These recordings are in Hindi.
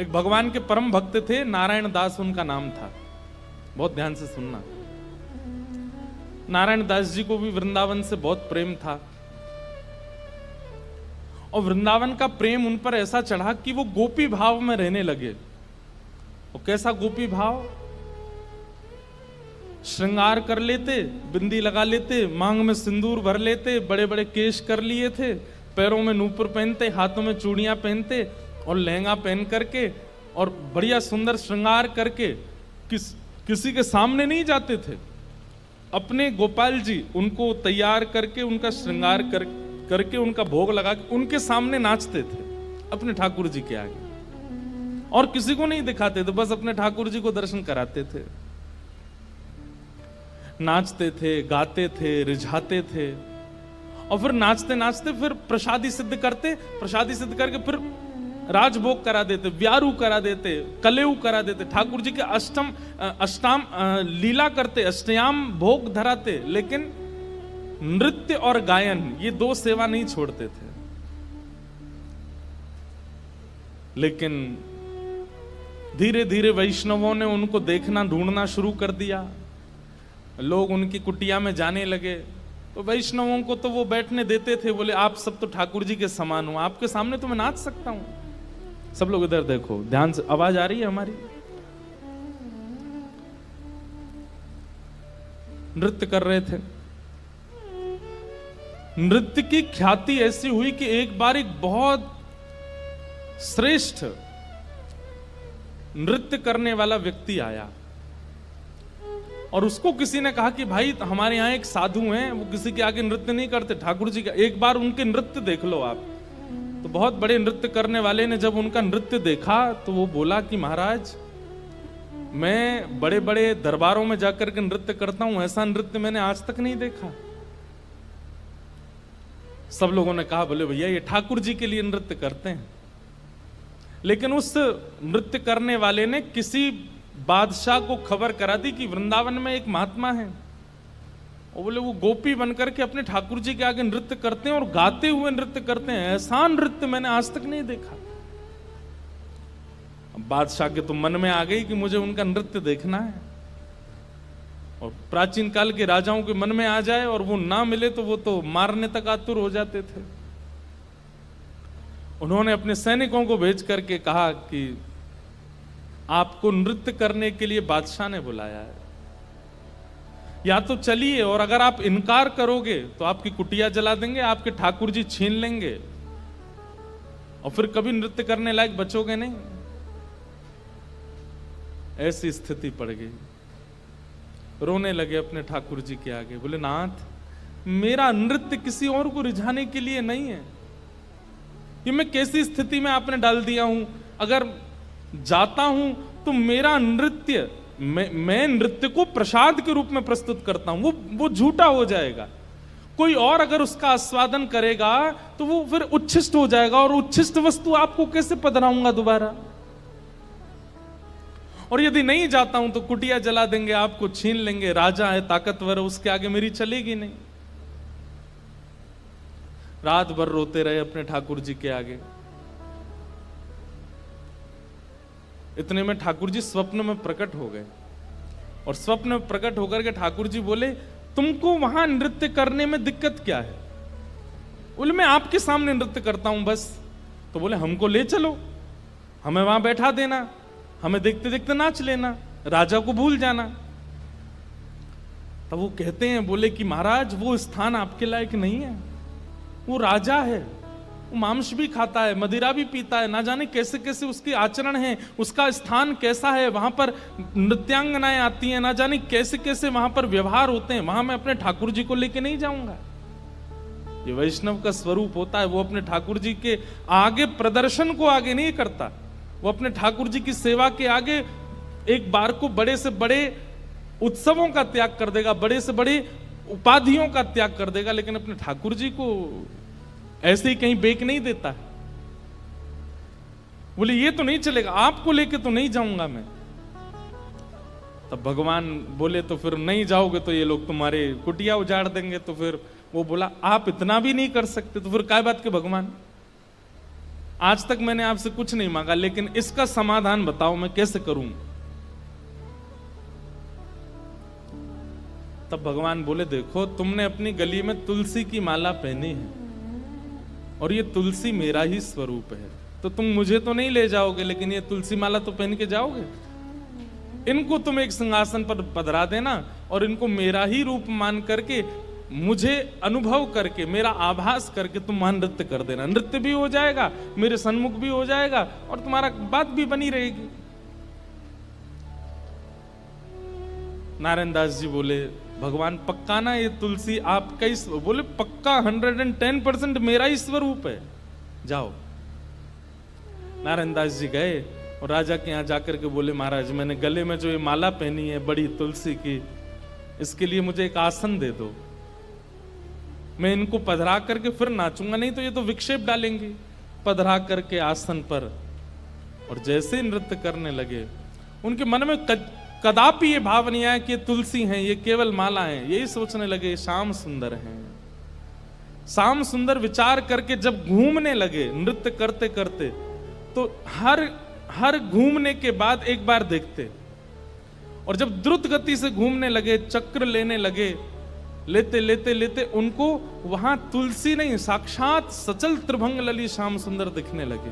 एक भगवान के परम भक्त थे, नारायण दास उनका नाम था। बहुत ध्यान से सुनना। नारायण दास जी को भी वृंदावन से बहुत प्रेम था, और वृंदावन का प्रेम उन पर ऐसा चढ़ा कि वो गोपी भाव में रहने लगे। और कैसा गोपी भाव? श्रृंगार कर लेते, बिंदी लगा लेते, मांग में सिंदूर भर लेते, बड़े बड़े केश कर लिए थे, पैरों में नूपुर पहनते, हाथों में चूड़ियां पहनते और लहंगा पहन करके और बढ़िया सुंदर श्रृंगार करके किसी के सामने नहीं जाते थे। अपने गोपाल जी उनको तैयार करके, उनका श्रृंगार करके उनका भोग लगा के उनके सामने नाचते थे, अपने ठाकुर जी के आगे, और किसी को नहीं दिखाते थे, बस अपने ठाकुर जी को दर्शन कराते थे। नाचते थे, गाते थे, रिझाते थे, और फिर नाचते नाचते फिर प्रसादी सिद्ध करते, प्रसादी सिद्ध करके फिर राजभोग करा देते, व्यारू करा देते, कलेऊ करा देते, ठाकुर जी के अष्टाम लीला करते, अष्टयाम भोग धराते, लेकिन नृत्य और गायन ये दो सेवा नहीं छोड़ते थे। लेकिन धीरे धीरे वैष्णवों ने उनको देखना, ढूंढना शुरू कर दिया। लोग उनकी कुटिया में जाने लगे, तो वैष्णवों को तो वो बैठने देते थे, बोले आप सब तो ठाकुर जी के समान हो, आपके सामने तो मैं नाच सकता हूं। सब लोग इधर देखो, ध्यान से, आवाज आ रही है हमारी? नृत्य कर रहे थे। नृत्य की ख्याति ऐसी हुई कि एक बार एक बहुत श्रेष्ठ नृत्य करने वाला व्यक्ति आया, और उसको किसी ने कहा कि भाई हमारे यहाँ एक साधु हैं, वो किसी के आगे नृत्य नहीं करते, ठाकुर जी का, एक बार उनके नृत्य देख लो आप। तो बहुत बड़े नृत्य करने वाले ने जब उनका नृत्य देखा तो वो बोला कि महाराज, मैं बड़े बड़े दरबारों में जाकर के नृत्य करता हूं, ऐसा नृत्य मैंने आज तक नहीं देखा। सब लोगों ने कहा बोले भैया ये ठाकुर जी के लिए नृत्य करते हैं। लेकिन उस नृत्य करने वाले ने किसी बादशाह को खबर करा दी कि वृंदावन में एक महात्मा है, और बोले वो गोपी बनकर के अपने ठाकुर जी के आगे नृत्य करते हैं और गाते हुए नृत्य करते हैं, ऐसा नृत्य मैंने आज तक नहीं देखा। बादशाह के तो मन में आ गई कि मुझे उनका नृत्य देखना है, और प्राचीन काल के राजाओं के मन में आ जाए और वो ना मिले तो वो तो मारने तक आतुर हो जाते थे। उन्होंने अपने सैनिकों को भेज करके कहा कि आपको नृत्य करने के लिए बादशाह ने बुलाया है, या तो चलिए, और अगर आप इनकार करोगे तो आपकी कुटिया जला देंगे, आपके ठाकुर जी छीन लेंगे, और फिर कभी नृत्य करने लायक बचोगे नहीं। ऐसी स्थिति पड़ गई। रोने लगे अपने ठाकुर जी के आगे, बोले नाथ, मेरा नृत्य किसी और को रिझाने के लिए नहीं है, ये मैं कैसी स्थिति में आपने डाल दिया हूं। अगर जाता हूं तो मेरा नृत्य, मैं नृत्य को प्रसाद के रूप में प्रस्तुत करता हूं, वो झूठा हो जाएगा। कोई और अगर उसका आस्वादन करेगा तो वो फिर उच्छिष्ट हो जाएगा, और उच्छिष्ट वस्तु आपको कैसे पधराऊंगा दोबारा। और यदि नहीं जाता हूं तो कुटिया जला देंगे, आपको छीन लेंगे, राजा है, ताकतवर है, उसके आगे मेरी चलेगी नहीं। रात भर रोते रहे अपने ठाकुर जी के आगे। इतने में ठाकुर जी स्वप्न में प्रकट हो गए, और स्वप्न में प्रकट होकर के ठाकुर जी बोले, तुमको वहां नृत्य करने में दिक्कत क्या है? बोले मैं आपके सामने नृत्य करता हूं बस। तो बोले हमको ले चलो, हमें वहां बैठा देना, हमें देखते देखते नाच लेना, राजा को भूल जाना। तब वो कहते हैं, बोले कि महाराज वो स्थान आपके लायक नहीं है, वो राजा है, वो मांस भी खाता है, मदिरा भी पीता है, ना जाने कैसे कैसे उसके आचरण है, उसका स्थान कैसा है, वहां पर नृत्यांगनाएं आती हैं, ना जाने कैसे कैसे वहां पर व्यवहार होते हैं, वहां मैं अपने ठाकुर जी को लेके नहीं जाऊंगा। ये वैष्णव का स्वरूप होता है, वो अपने ठाकुर जी के आगे प्रदर्शन को आगे नहीं करता, वो अपने ठाकुर जी की सेवा के आगे एक बार को बड़े से बड़े उत्सवों का त्याग कर देगा, बड़े से बड़े उपाधियों का त्याग कर देगा, लेकिन अपने ठाकुर जी को ऐसे ही कहीं बेक नहीं देता है। बोले ये तो नहीं चलेगा, आपको लेके तो नहीं जाऊंगा मैं। तब भगवान बोले तो फिर नहीं जाओगे तो ये लोग तुम्हारे कुटिया उजाड़ देंगे। तो फिर वो बोला आप इतना भी नहीं कर सकते, तो फिर काय बात के भगवान, आज तक मैंने आपसे कुछ नहीं मांगा, लेकिन इसका समाधान बताओ मैं कैसे करूं। तब भगवान बोले, देखो तुमने अपनी गली में तुलसी की माला पहनी है और ये तुलसी मेरा ही स्वरूप है, तो तुम मुझे तो नहीं ले जाओगे, लेकिन ये तुलसी माला तो पहन के जाओगे। इनको तुम एक सिंहासन पर पधरा देना और इनको मेरा ही रूप मान करके, मुझे अनुभव करके, मेरा आभास करके तुम वहां नृत्य कर देना। नृत्य भी हो जाएगा, मेरे सन्मुख भी हो जाएगा और तुम्हारा बात भी बनी रहेगी। नारायण दास जी बोले, भगवान पक्का ना ये तुलसी आपका ही? बोले पक्का 110% मेरा ही स्वरूप है, जाओ। नारायण दास जी गए और राजा के यहाँ जाकर के बोले, महाराज मैंने गले में जो ये माला पहनी है बड़ी तुलसी की, इसके लिए मुझे एक आसन दे दो, मैं इनको पधरा करके फिर नाचूंगा, नहीं तो ये तो विक्षेप डालेंगे। पधरा करके आसन पर और जैसे ही नृत्य करने लगे, उनके मन में कदापि ये भाव नहीं आया कि ये तुलसी हैं, ये केवल माला है। यही सोचने लगे श्याम सुंदर हैं। श्याम सुंदर विचार करके जब घूमने लगे नृत्य करते करते, तो हर घूमने के बाद एक बार देखते, और जब द्रुत गति से घूमने लगे, चक्र लेने लगे, लेते लेते लेते उनको वहां तुलसी नहीं, साक्षात सचल त्रिभंग लली श्याम सुंदर दिखने लगे।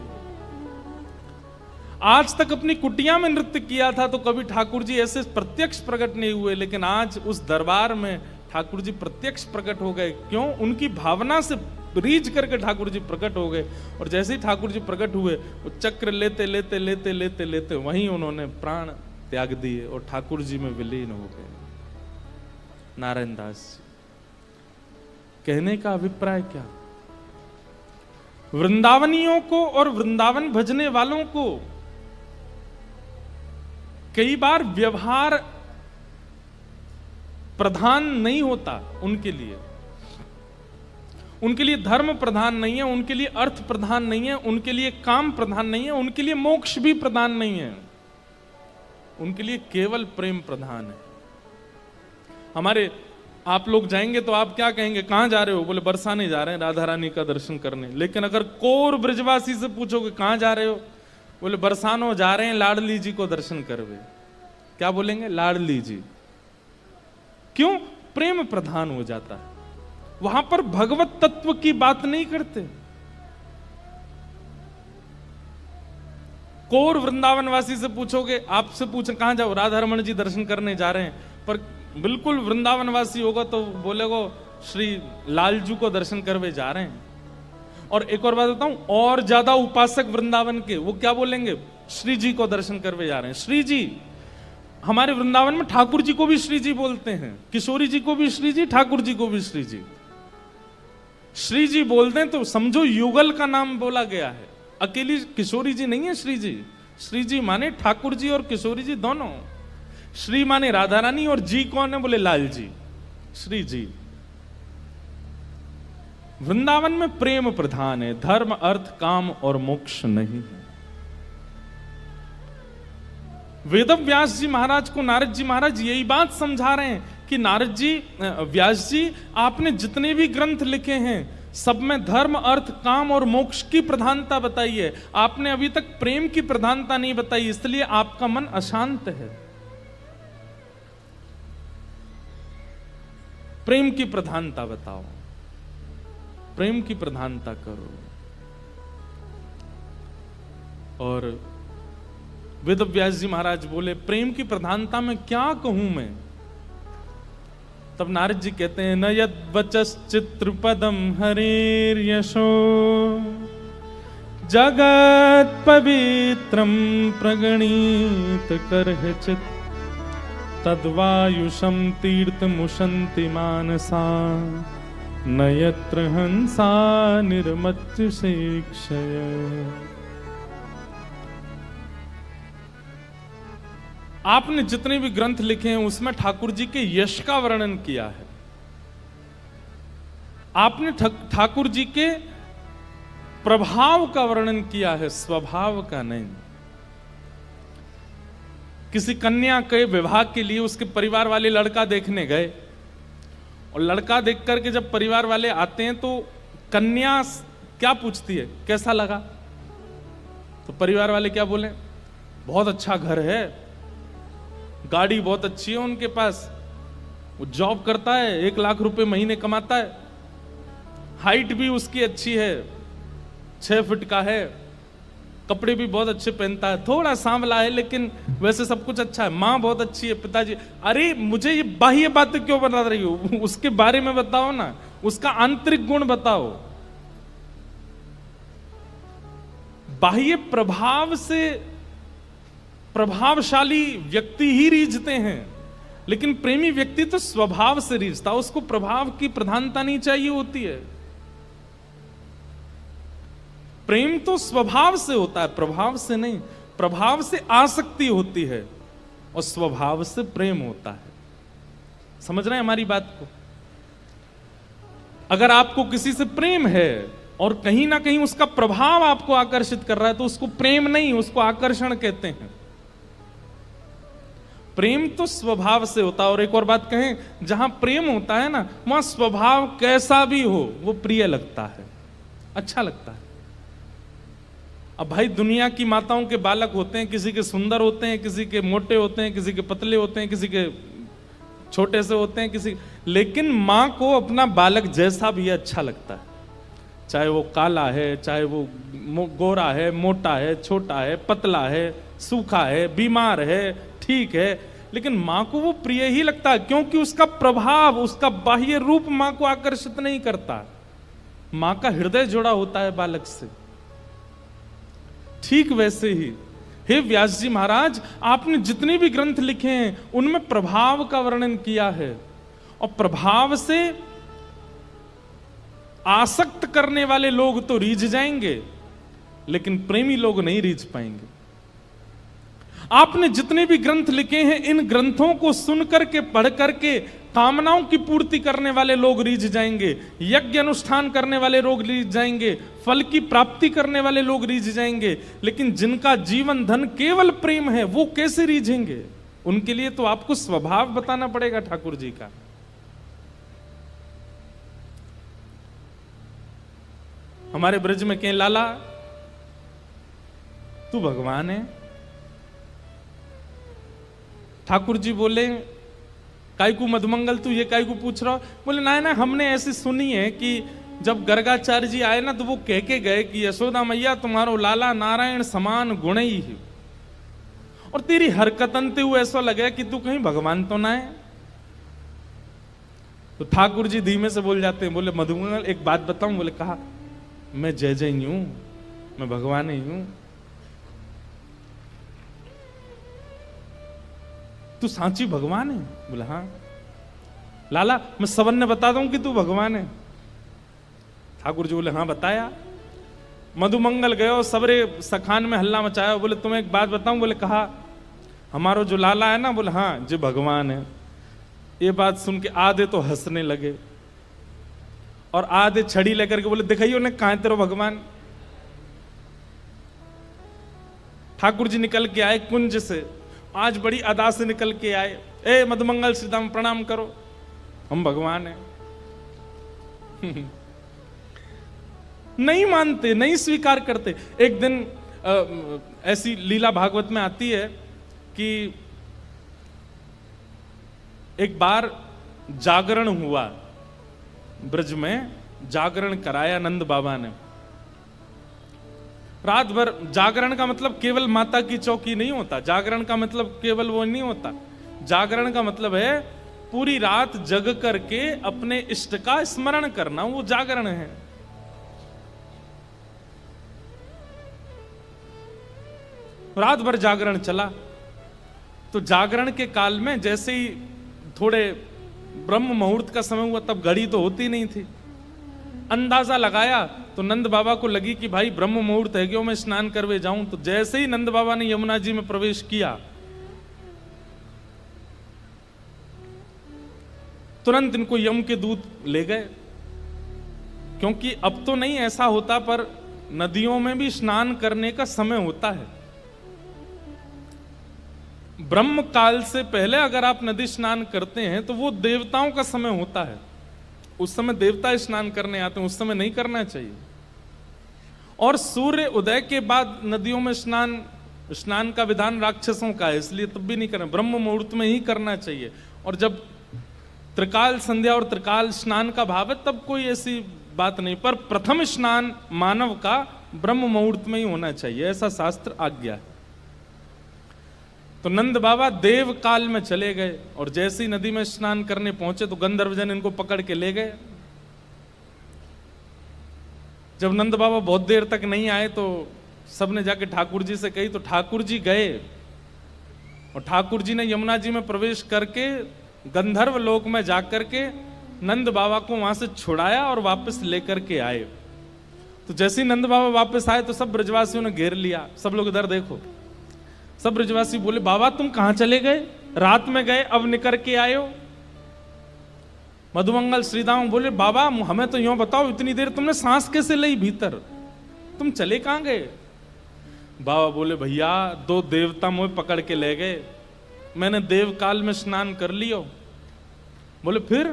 आज तक अपनी कुटिया में नृत्य किया था तो कभी ठाकुर जी ऐसे प्रत्यक्ष प्रकट नहीं हुए, लेकिन आज उस दरबार में ठाकुर जी प्रत्यक्ष प्रकट हो गए। क्यों? उनकी भावना से रीझ करके ठाकुर जी प्रकट हो गए, और जैसे ही ठाकुर जी प्रकट हुए, वो चक्र लेते लेते लेते लेते लेते वहीं उन्होंने प्राण त्याग दिए और ठाकुर जी में विलीन हो गए। नारायण दास जी, कहने का अभिप्राय क्या? वृंदावनियों को और वृंदावन भजने वालों को कई बार व्यवहार प्रधान नहीं होता। उनके लिए धर्म प्रधान नहीं है, उनके लिए अर्थ प्रधान नहीं है, उनके लिए काम प्रधान नहीं है, उनके लिए मोक्ष भी प्रधान नहीं है, उनके लिए केवल प्रेम प्रधान है। हमारे आप लोग जाएंगे तो आप क्या कहेंगे, कहां जा रहे हो? बोले बरसाने जा रहे हैं, राधा रानी का दर्शन करने। लेकिन अगर कोर ब्रजवासी से पूछोगे कहां जा रहे हो, बोले बरसानो जा रहे हैं लाडली जी को दर्शन करवे। क्या बोलेंगे? लाडली जी। क्यों? प्रेम प्रधान हो जाता है, वहां पर भगवत तत्व की बात नहीं करते। कोर वृंदावनवासी से पूछोगे, आपसे पूछे कहां जाओ, राधा रमन जी दर्शन करने जा रहे हैं, पर बिल्कुल वृंदावनवासी होगा तो बोलेगो श्री लालजू को दर्शन करवे जा रहे हैं। और एक और बात बताऊं, और ज्यादा उपासक वृंदावन के, वो क्या बोलेंगे? श्री जी को दर्शन करवे जा रहे हैं। श्री जी, हमारे वृंदावन में ठाकुर जी को भी श्री जी बोलते हैं, किशोरी जी को भी श्री जी, ठाकुर जी को भी श्री जी। श्री जी बोलते हैं तो समझो युगल का नाम बोला गया है, अकेली किशोरी जी नहीं है श्री जी। श्री जी माने ठाकुर जी और किशोरी जी दोनों। श्री माने राधा रानी और जी कौन है? बोले लाल जी, श्री जी। वृंदावन में प्रेम प्रधान है, धर्म अर्थ काम और मोक्ष नहीं है। वेदव्यास जी महाराज को नारद जी महाराज यही बात समझा रहे हैं कि नारद जी, व्यास जी, आपने जितने भी ग्रंथ लिखे हैं सब में धर्म अर्थ काम और मोक्ष की प्रधानता बताई है, आपने अभी तक प्रेम की प्रधानता नहीं बताई, इसलिए आपका मन अशांत है। प्रेम की प्रधानता बताओ, प्रेम की प्रधानता करो। और वेदव्यास जी महाराज बोले, प्रेम की प्रधानता में क्या कहूं मैं? तब नारद जी कहते हैं, न यद वचश्चित्रपदम हरेर यशो जगत पवित्रम प्रगणित करहिचित तद्वायुषम तीर्थमुशन्ति मानसा न यत्र हंसा निर्मत्य शिक्षय। आपने जितने भी ग्रंथ लिखे हैं उसमें ठाकुर जी के यश का वर्णन किया है, आपने ठाकुर जी के प्रभाव का वर्णन किया है, स्वभाव का नहीं। किसी कन्या के विवाह के लिए उसके परिवार वाले लड़का देखने गए, और लड़का देख करके जब परिवार वाले आते हैं तो कन्या क्या पूछती है, कैसा लगा? तो परिवार वाले क्या बोले, बहुत अच्छा घर है, गाड़ी बहुत अच्छी है उनके पास, वो जॉब करता है, 1 लाख रुपए महीने कमाता है, हाइट भी उसकी अच्छी है, 6 फीट का है, कपड़े भी बहुत अच्छे पहनता है, थोड़ा सांवला है लेकिन वैसे सब कुछ अच्छा है, माँ बहुत अच्छी है, पिताजी। अरे मुझे ये बाह्य बातें क्यों बता रही हो, उसके बारे में बताओ ना, उसका आंतरिक गुण बताओ। बाह्य प्रभाव से प्रभावशाली व्यक्ति ही रीझते हैं, लेकिन प्रेमी व्यक्ति तो स्वभाव से रीझता, उसको प्रभाव की प्रधानता नहीं चाहिए होती है। प्रेम तो स्वभाव से होता है, प्रभाव से नहीं। प्रभाव से आसक्ति होती है और स्वभाव से प्रेम होता है। समझ रहे हैं हमारी बात को? अगर आपको किसी से प्रेम है और कहीं ना कहीं उसका प्रभाव आपको आकर्षित कर रहा है तो उसको प्रेम नहीं, उसको आकर्षण कहते हैं। प्रेम तो स्वभाव से होता है। और एक और बात कहें, जहां प्रेम होता है ना, वहां स्वभाव कैसा भी हो वो प्रिय लगता है, अच्छा लगता है। अब भाई दुनिया की माताओं के बालक होते हैं, किसी के सुंदर होते हैं, किसी के मोटे होते हैं, किसी के पतले होते हैं, किसी के छोटे से होते हैं, किसी, लेकिन माँ को अपना बालक जैसा भी अच्छा लगता है, चाहे वो काला है, चाहे वो गोरा है, मोटा है, छोटा है, पतला है, सूखा है, बीमार है, ठीक है, लेकिन माँ को वो प्रिय ही लगता है, क्योंकि उसका प्रभाव, उसका बाह्य रूप माँ को आकर्षित नहीं करता। माँ का हृदय जुड़ा होता है बालक से। ठीक वैसे ही हे व्यास जी महाराज, आपने जितने भी ग्रंथ लिखे हैं उनमें प्रभाव का वर्णन किया है, और प्रभाव से आसक्त करने वाले लोग तो रीझ जाएंगे, लेकिन प्रेमी लोग नहीं रीझ पाएंगे। आपने जितने भी ग्रंथ लिखे हैं, इन ग्रंथों को सुन करके, पढ़ करके कामनाओं की पूर्ति करने वाले लोग रीझ जाएंगे, यज्ञ अनुष्ठान करने वाले लोग रीझ जाएंगे, फल की प्राप्ति करने वाले लोग रीझ जाएंगे, लेकिन जिनका जीवन धन केवल प्रेम है वो कैसे रीझेंगे? उनके लिए तो आपको स्वभाव बताना पड़ेगा ठाकुर जी का। हमारे ब्रज में कहें, लाला तू भगवान है। ठाकुर जी बोले, काय को मधुमंगल तू ये काय को पूछ रहा हो? बोले ना ना, हमने ऐसी सुनी है कि जब गर्गाचार्य जी आए ना तो वो कह के गए कि यशोदा मैया तुम्हारो लाला नारायण समान गुण ही है, और तेरी हरकतनते हुए ऐसा लगे कि तू कहीं भगवान तो ना है। तो ठाकुर जी धीमे से बोल जाते हैं, बोले मधुमंगल एक बात बताऊं? बोले कहा, मैं जय जय ही हूं, मैं भगवान ही हूं। तू सांची भगवान है? बोला हाँ। लाला मैं सबन बता दूं कि तू भगवान है? ठाकुर जी बोले हाँ बताया। मधुमंगल गयो, सबरे सखान में हल्ला मचाया, बोले तुम्हें एक बात बताऊं? बोले कहा, हमारो जो लाला है ना, बोले हाँ जी भगवान है। ये बात सुन के आधे तो हंसने लगे और आधे छड़ी लेकर के बोले दिखाइयो ने कहां तेरो भगवान। ठाकुर जी निकल के आए कुंज से, आज बड़ी अदा से निकल के आए, ए मधुमंगल श्रीदाम प्रणाम करो, हम भगवान हैं। नहीं मानते, नहीं स्वीकार करते। एक दिन ऐसी लीला भागवत में आती है कि एक बार जागरण हुआ, ब्रज में जागरण कराया नंद बाबा ने। रात भर जागरण का मतलब केवल माता की चौकी नहीं होता, जागरण का मतलब केवल वो नहीं होता। जागरण का मतलब है पूरी रात जग करके अपने इष्ट का स्मरण करना, वो जागरण है। रात भर जागरण चला, तो जागरण के काल में जैसे ही थोड़े ब्रह्म मुहूर्त का समय हुआ, तब घड़ी तो होती नहीं थी, अंदाजा लगाया तो नंद बाबा को लगी कि भाई ब्रह्म मुहूर्त है, क्यों मैं स्नान करवे जाऊं। तो जैसे ही नंद बाबा ने यमुना जी में प्रवेश किया, तुरंत इनको यम के दूत ले गए, क्योंकि अब तो नहीं ऐसा होता, पर नदियों में भी स्नान करने का समय होता है। ब्रह्म काल से पहले अगर आप नदी स्नान करते हैं तो वो देवताओं का समय होता है, उस समय देवता स्नान करने आते हैं, उस समय नहीं करना चाहिए। और सूर्य उदय के बाद नदियों में स्नान का विधान राक्षसों का है, इसलिए तब भी नहीं करना, ब्रह्म मुहूर्त में ही करना चाहिए। और जब त्रिकाल संध्या और त्रिकाल स्नान का भाव है तब कोई ऐसी बात नहीं, पर प्रथम स्नान मानव का ब्रह्म मुहूर्त में ही होना चाहिए, ऐसा शास्त्र आज्ञा है। तो नंद बाबा देव काल में चले गए और जैसी नदी में स्नान करने पहुंचे तो गंधर्वजन इनको पकड़ के ले गए। जब नंद बाबा बहुत देर तक नहीं आए तो सबने जाके ठाकुर जी से कही, तो ठाकुर जी गए और ठाकुर जी ने यमुना जी में प्रवेश करके गंधर्व लोक में जाकर के नंद बाबा को वहां से छुड़ाया और वापस लेकर के आए। तो जैसे ही नंद बाबा वापस आए तो सब ब्रजवासियों ने घेर लिया, सब लोग इधर देखो। सब ब्रजवासी बोले, बाबा तुम कहां चले गए, रात में गए अब निकल के आए हो। मधुमंगल श्रीदाम बोले, बाबा हमें तो यूं बताओ, इतनी देर तुमने सांस कैसे ली भीतर, तुम चले कहां गए। बाबा बोले, भैया 2 देवता मुझे पकड़ के ले गए, मैंने देव काल में स्नान कर लियो। बोले फिर?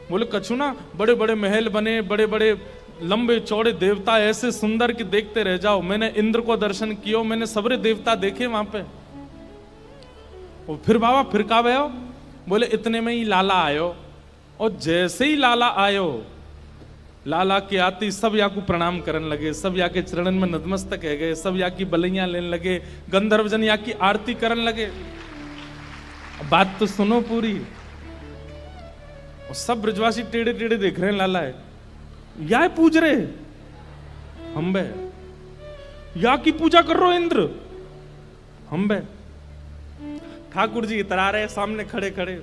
बोले कछु ना, बड़े बड़े महल बने, बड़े बड़े लंबे चौड़े देवता ऐसे सुंदर कि देखते रह जाओ। मैंने इंद्र को दर्शन किया, मैंने सबरे देवता देखे वहां पे। और फिर बाबा फिर का भयो? बोले इतने में ही लाला आयो, और जैसे ही लाला आयो, लाला के आती सब या को प्रणाम करने लगे, सब या के चरणन में नतमस्तक है गए, सब या की बलैया लेने लगे, गंधर्वजन या की आरती करने लगे। बात तो सुनो पूरी। और सब ब्रजवासी टेढ़े टेढ़े देख रहे हैं, लाला है या पूज रहे हम बे, या की पूजा कर रो इंद्र हम बे। ठाकुर जी इतरा रहे सामने खड़े खड़े,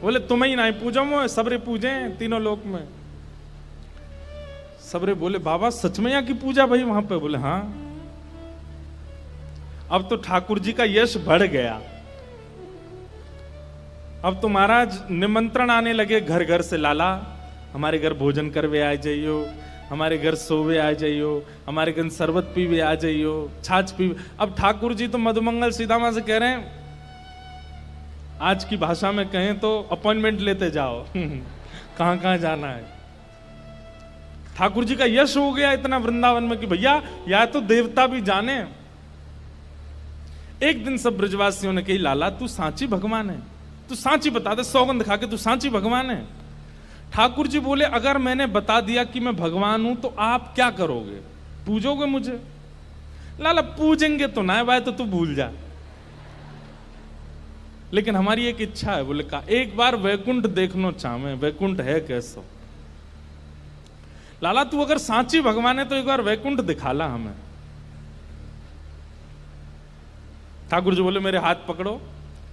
बोले तुम्हें ही नहीं पूजा मो, सबरे पूजे तीनों लोक में। सबरे बोले, बाबा सच में यहाँ की पूजा भाई वहां पे? बोले हाँ। अब तो ठाकुर जी का यश बढ़ गया, अब तो महाराज निमंत्रण आने लगे घर घर से, लाला हमारे घर भोजन करवे आ जाइयो, हमारे घर सोवे आ जाइयो, हमारे घर शरबत पीवे आ जाइयो, छाछ पीवे। अब ठाकुर जी तो मधुमंगल सीधामा से कह रहे हैं, आज की भाषा में कहें तो अपॉइंटमेंट लेते जाओ कहां कहां जाना है। ठाकुर जी का यश हो गया इतना वृंदावन में कि भैया या तो देवता भी जाने। एक दिन सब ब्रजवासियों ने कही, लाला तू सांची भगवान है, तू सांची बता दे, सौगंध खा के तू सांची भगवान है। ठाकुर जी बोले, अगर मैंने बता दिया कि मैं भगवान हूं तो आप क्या करोगे, पूजोगे मुझे? लाला पूजेंगे तो ना भाई, तो तू भूल जा, लेकिन हमारी एक इच्छा है। बोले का एक बार वैकुंठ देखनो चाहे, वैकुंठ है कैसो। लाला तू अगर सांची भगवान है तो एक बार वैकुंठ दिखाला हमें। ठाकुर जी बोले, मेरे हाथ पकड़ो।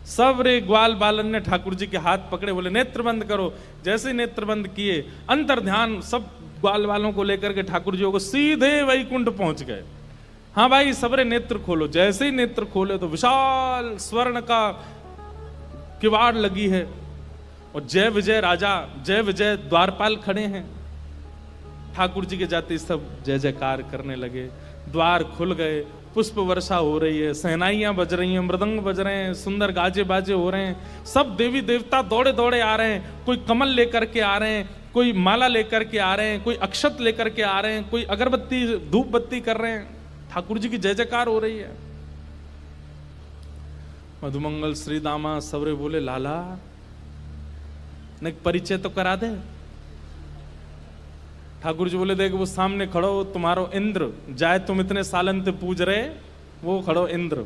सब रे ग्वाल बालन ने ठाकुर जी के हाथ पकड़े, बोले नेत्र बंद करो। जैसे नेत्र बंद किए, अंतर ध्यान सब ग्वाल वालों को लेकर के ठाकुर जी को सीधे वैकुंठ पहुंच गए। हाँ भाई सबरे नेत्र खोलो। जैसे ही नेत्र खोले तो विशाल स्वर्ण का किवाड़ लगी है और जय विजय राजा, जय विजय द्वारपाल खड़े हैं। ठाकुर जी के जाते सब जय जयकार करने लगे, द्वार खुल गए, पुष्प वर्षा हो रही है, सहनाइयां बज रही हैं, मृदंग बज रहे हैं, सुंदर गाजे बाजे हो रहे हैं। सब देवी देवता दौड़े दौड़े आ रहे हैं, कोई कमल लेकर के आ रहे हैं, कोई माला लेकर के आ रहे हैं, कोई अक्षत लेकर के आ रहे हैं, कोई अगरबत्ती धूप बत्ती कर रहे हैं। ठाकुर जी की जय जयकार हो रही है। मधुमंगल श्री दामा सबरे बोले, लाला ने परिचय तो करा दे। ठाकुर जी बोले, देख वो सामने खड़ो तुम्हारो इंद्र, जाए तुम इतने सालन ते पूज रहे, वो खड़ो इंद्र।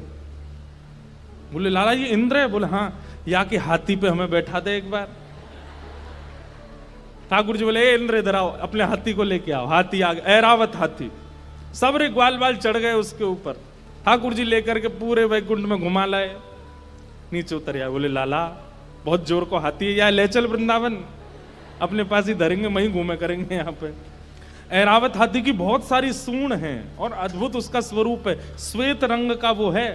बोले लाला ये इंद्र है? बोले हाँ। या कि हाथी पे हमें बैठा दे एक बार। ठाकुर जी बोले, इंद्र इधर आओ, अपने हाथी को लेके आओ। हाथी आ गया, ऐरावत हाथी, सबरे ग्वाल बाल चढ़ गए उसके ऊपर। ठाकुर जी लेकर के पूरे वैकुंठ में घुमा लाए, नीचे उतर आए। बोले लाला बहुत जोर को हाथी है, या ले चल वृंदावन, अपने पास ही धरेंगे, वहीं घूमे करेंगे। यहाँ पे ऐरावत हाथी की बहुत सारी सूंड हैं और अद्भुत उसका स्वरूप है, श्वेत रंग का वो है।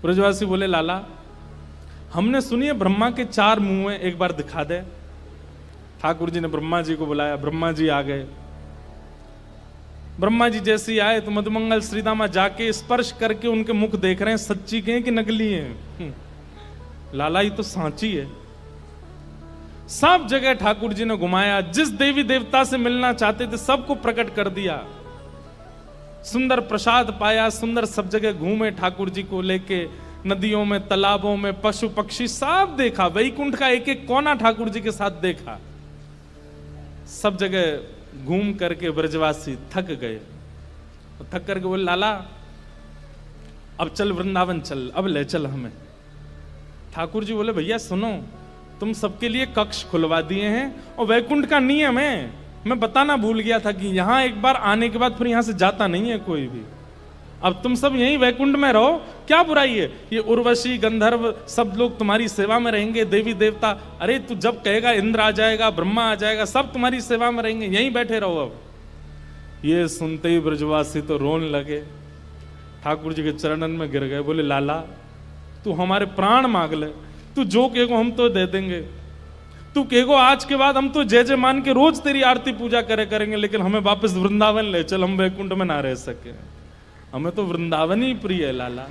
ब्रजवासी बोले, लाला हमने सुनी है ब्रह्मा के 4 मुंह हैं, एक बार दिखा दे। ठाकुर जी ने ब्रह्मा जी को बुलाया, ब्रह्मा जी आ गए। ब्रह्मा जी जैसे ही आए तो मधुमंगल श्रीदामा जाके स्पर्श करके उनके मुख देख रहे हैं, सच्ची के हैं कि नकली हैं। लाला ये तो सांची है। सब जगह ठाकुर जी ने घुमाया, जिस देवी देवता से मिलना चाहते थे सबको प्रकट कर दिया, सुंदर प्रसाद पाया, सुंदर सब जगह घूमे ठाकुर जी को लेके, नदियों में, तालाबों में, पशु पक्षी सब देखा, वैकुंठ का एक एक कोना ठाकुर जी के साथ देखा। सब जगह घूम करके ब्रजवासी थक गए, थक करके बोले लाला अब चल वृंदावन चल, अब ले चल हमें। ठाकुर जी बोले भैया सुनो, तुम सबके लिए कक्ष खुलवा दिए हैं और वैकुंठ का नियम है, मैं बताना भूल गया था कि यहां एक बार आने के बाद फिर यहां से जाता नहीं है कोई भी। अब तुम सब यहीं वैकुंठ में रहो, क्या बुराई है, ये उर्वशी गंधर्व सब लोग तुम्हारी सेवा में रहेंगे, देवी देवता, अरे तू जब कहेगा इंद्र आ जाएगा, ब्रह्मा आ जाएगा, सब तुम्हारी सेवा में रहेंगे, यहीं बैठे रहो। अब ये सुनते ही ब्रजवासी तो रोने लगे, ठाकुर जी के चरणन में गिर गए, बोले लाला तू हमारे प्राण मांग ले, तू जो कहेगो हम तो दे देंगे, तू कहेगो आज के बाद हम तो जय जय मान के रोज तेरी आरती पूजा करे करेंगे, लेकिन हमें वापस वृंदावन ले चल, हम वैकुंठ में ना रह सके, हमें तो वृंदावन ही प्रिय है लाला।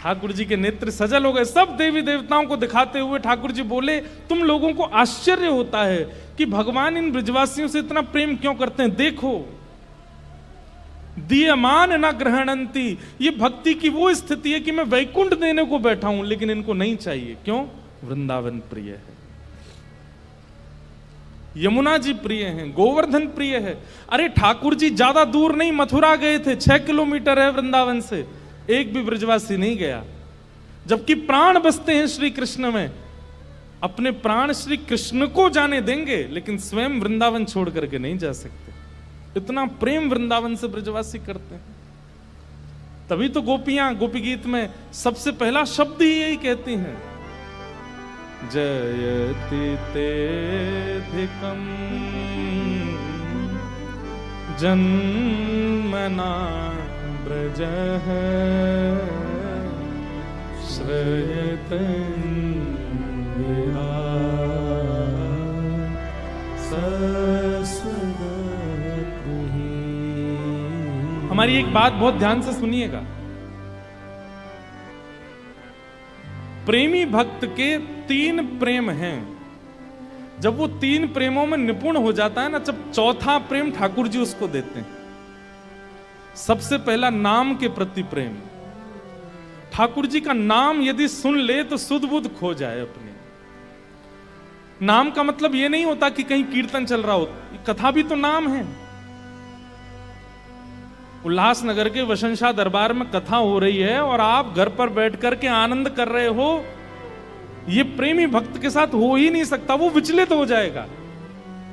ठाकुर जी के नेत्र सजल हो गए, सब देवी देवताओं को दिखाते हुए ठाकुर जी बोले तुम लोगों को आश्चर्य होता है कि भगवान इन ब्रजवासियों से इतना प्रेम क्यों करते हैं, देखो दीयमान न ग्रहणंती, ये भक्ति की वो स्थिति है कि मैं वैकुंठ देने को बैठा हूं लेकिन इनको नहीं चाहिए, क्यों, वृंदावन प्रिय है, यमुना जी प्रिय हैं, गोवर्धन प्रिय है। अरे ठाकुर जी ज्यादा दूर नहीं, मथुरा गए थे, 6 किलोमीटर है वृंदावन से, एक भी ब्रजवासी नहीं गया, जबकि प्राण बसते हैं श्री कृष्ण में, अपने प्राण श्री कृष्ण को जाने देंगे लेकिन स्वयं वृंदावन छोड़ करके नहीं जा सकते, इतना प्रेम वृंदावन से ब्रजवासी करते हैं। तभी तो गोपियां गोपी गीत में सबसे पहला शब्द ही यही कहती हैं, जयति तेधिकं जन्मना ब्रजः श्रयतं विहार ससुरगृही। हमारी एक बात बहुत ध्यान से सुनिएगा, प्रेमी भक्त के 3 प्रेम हैं, जब वो 3 प्रेमों में निपुण हो जाता है ना, जब चौथा प्रेम ठाकुर जी उसको देते हैं। सबसे पहला नाम के प्रति प्रेम, ठाकुर जी का नाम यदि सुन ले तो सुध बुध खो जाए अपने। नाम का मतलब ये नहीं होता कि कहीं कीर्तन चल रहा हो, कथा भी तो नाम है। उल्लासनगर के वसंशा दरबार में कथा हो रही है और आप घर पर बैठ करके आनंद कर रहे हो, ये प्रेमी भक्त के साथ हो ही नहीं सकता, वो विचलित हो जाएगा।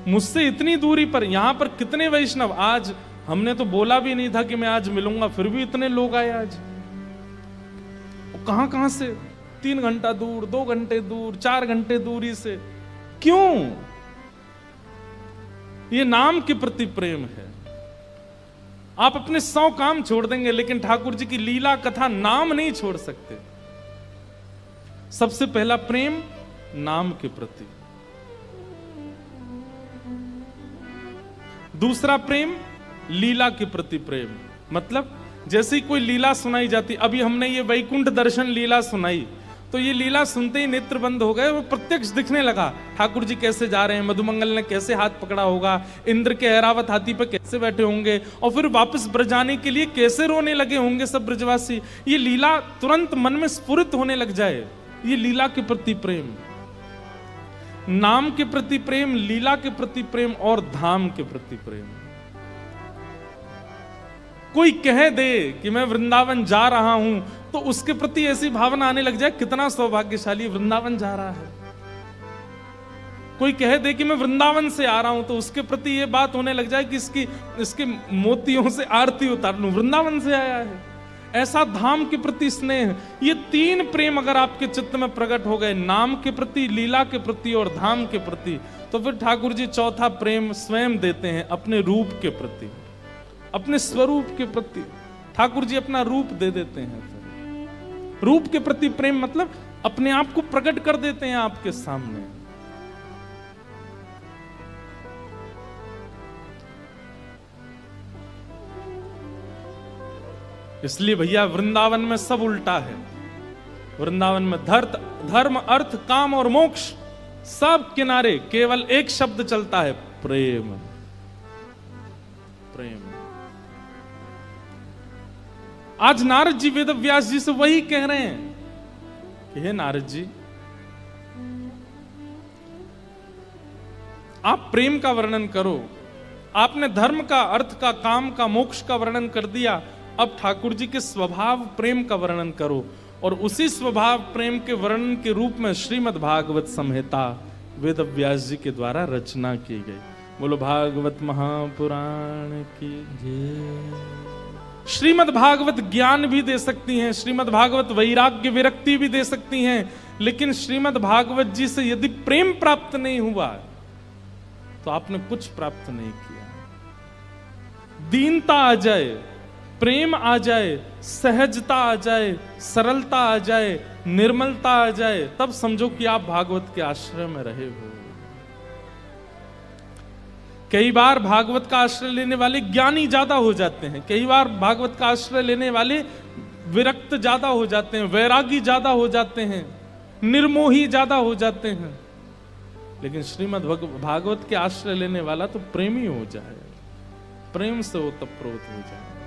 मुझसे इतनी दूरी पर, यहां पर कितने वैष्णव, आज हमने तो बोला भी नहीं था कि मैं आज मिलूंगा, फिर भी इतने लोग आए आज, कहां कहां से, 3 घंटा दूर, 2 घंटे दूर, 4 घंटे दूरी से, क्यों? ये नाम के प्रति प्रेम है। आप अपने 100 काम छोड़ देंगे लेकिन ठाकुर जी की लीला कथा नाम नहीं छोड़ सकते। सबसे पहला प्रेम नाम के प्रति, दूसरा प्रेम लीला के प्रति प्रेम, मतलब जैसे ही कोई लीला सुनाई जाती, अभी हमने ये वैकुंठ दर्शन लीला सुनाई, तो ये लीला सुनते ही नेत्र बंद हो गए, वो प्रत्यक्ष दिखने लगा, ठाकुर जी कैसे जा रहे हैं, मधुमंगल ने कैसे हाथ पकड़ा होगा, इंद्र के ऐरावत हाथी पर कैसे बैठे होंगे, और फिर वापस ब्रज आने के लिए कैसे रोने लगे होंगे सब ब्रजवासी। ये लीला तुरंत मन में स्फुरित होने लग जाए, ये लीला के प्रति प्रेम, नाम के प्रति प्रेम, लीला के प्रति प्रेम और धाम के प्रति प्रेम। कोई कह दे कि मैं वृंदावन जा रहा हूं तो उसके प्रति ऐसी भावना आने लग जाए, कितना सौभाग्यशाली वृंदावन जा रहा है। कोई कह दे कि मैं वृंदावन से आ रहा हूं तो उसके प्रति यह बात होने लग जाए कि इसके मोतियों से आरती उतार लूं, वृंदावन से आया है। ऐसा धाम के प्रति स्नेह, ये 3 प्रेम अगर आपके चित्त में प्रकट हो गए, नाम के प्रति, लीला के प्रति और धाम के प्रति, तो फिर ठाकुर जी चौथा प्रेम स्वयं देते हैं, अपने रूप के प्रति, अपने स्वरूप के प्रति। ठाकुर जी अपना रूप दे देते हैं। रूप के प्रति प्रेम मतलब अपने आप को प्रकट कर देते हैं आपके सामने। इसलिए भैया वृंदावन में सब उल्टा है। वृंदावन में धर्म, अर्थ, काम और मोक्ष सब किनारे केवल एक शब्द चलता है, प्रेम। प्रेम। आज नारद जी वेद व्यास जी से वही कह रहे हैं कि हे नारद जी, आप प्रेम का वर्णन करो। आपने धर्म का, अर्थ का, काम का, मोक्ष का वर्णन कर दिया, अब ठाकुर जी के स्वभाव प्रेम का वर्णन करो। और उसी स्वभाव प्रेम के वर्णन के रूप में श्रीमद् भागवत संहिता वेद व्यास जी के द्वारा रचना की गई। बोलो भागवत महापुराण की जय। श्रीमद् भागवत ज्ञान भी दे सकती हैं, श्रीमद् भागवत वैराग्य विरक्ति भी दे सकती हैं, लेकिन श्रीमद् भागवत जी से यदि प्रेम प्राप्त नहीं हुआ तो आपने कुछ प्राप्त नहीं किया। दीनता आ जाए, प्रेम आ जाए, सहजता आ जाए, सरलता आ जाए, निर्मलता आ जाए, तब समझो कि आप भागवत के आश्रय में रहे हो। कई बार भागवत का आश्रय लेने वाले ज्ञानी ज्यादा हो जाते हैं, कई बार भागवत का आश्रय लेने वाले विरक्त ज्यादा हो जाते हैं, वैरागी ज्यादा हो जाते हैं, निर्मोही ज्यादा हो जाते हैं। लेकिन श्रीमद् भागवत के आश्रय लेने वाला तो प्रेमी हो जाए, प्रेम से वो तत्प्रोत हो जाए।